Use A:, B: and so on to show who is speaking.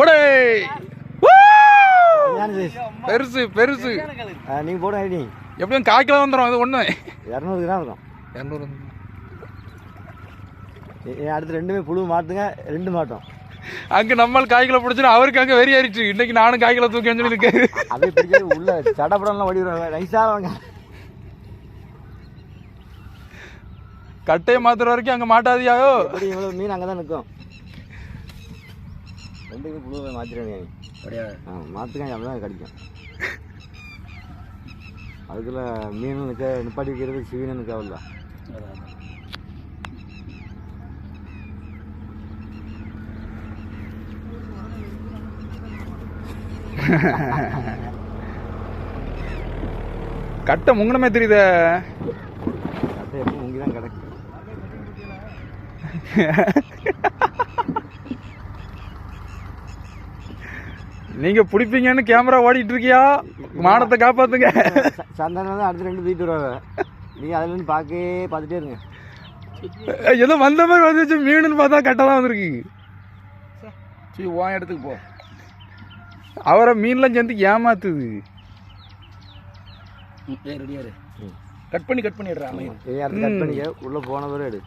A: போடே பெருசு பெருசு.
B: நீங்கள் போட ஐடி
A: எப்படியும் 1/4 கிலோ வந்துடும். இது ஒன்று
B: 200 கிராம் வரும்.
A: 200.
B: அடுத்து ரெண்டுமே புழு மாட்டுங்க, 2 மாட்டோம்.
A: அங்கே நம்மளுக்கு 1/4 கிலோ பிடிச்சிடும். அவருக்கு அங்கே வெறி ஆயிடுச்சு. இன்னைக்கு நானும் 1/4 கிலோ தூக்கி வந்துருக்கு.
B: அப்படியே பிடிச்சது உள்ள சடப்படம்லாம் வடிவிடுவாங்க. நைஸாக வாங்க.
A: கட்டையை மாத்துற வரைக்கும் அங்கே மாட்டாதியாயோ.
B: எப்படி இவ்வளோ மீன் அங்கே தான் நிற்கும். 2 புழுவை மாற்றிடுவாங்க. மாற்றுக்காங்க அப்படி தான் கிடைக்கும். அதுக்குள்ள மீன் நிப்பாட்டி வைக்கிறது சிவீனு தேவையில்ல.
A: கட்டை முங்கனமே தெரியுத.
B: கட்டை எப்போ முங்கி தான் கிடக்கு.
A: நீங்க பிடிப்பீங்கன்னு கேமரா ஓடிட்டு இருக்கியா? மானத்தை காப்பாத்துங்க.
B: சந்தானம் வந்து அடுத்து 2 தூக்கிட்டு வருவாங்க. நீங்கள் அதில் இருந்து பார்த்துட்டே இருங்க.
A: ஏதோ வந்த மாதிரி வந்துச்சு. மீனுன்னு பார்த்தா கட்டை தான் வந்திருக்கு. சரி உன் இடத்துக்கு போ. அவரை மீன்லாம் சேர்ந்து ஏமாத்துது.
C: ரெடியாரு கட் பண்ணிடுறான்.
B: கட் பண்ணிக்க. உள்ளே போன பிறகு எடு.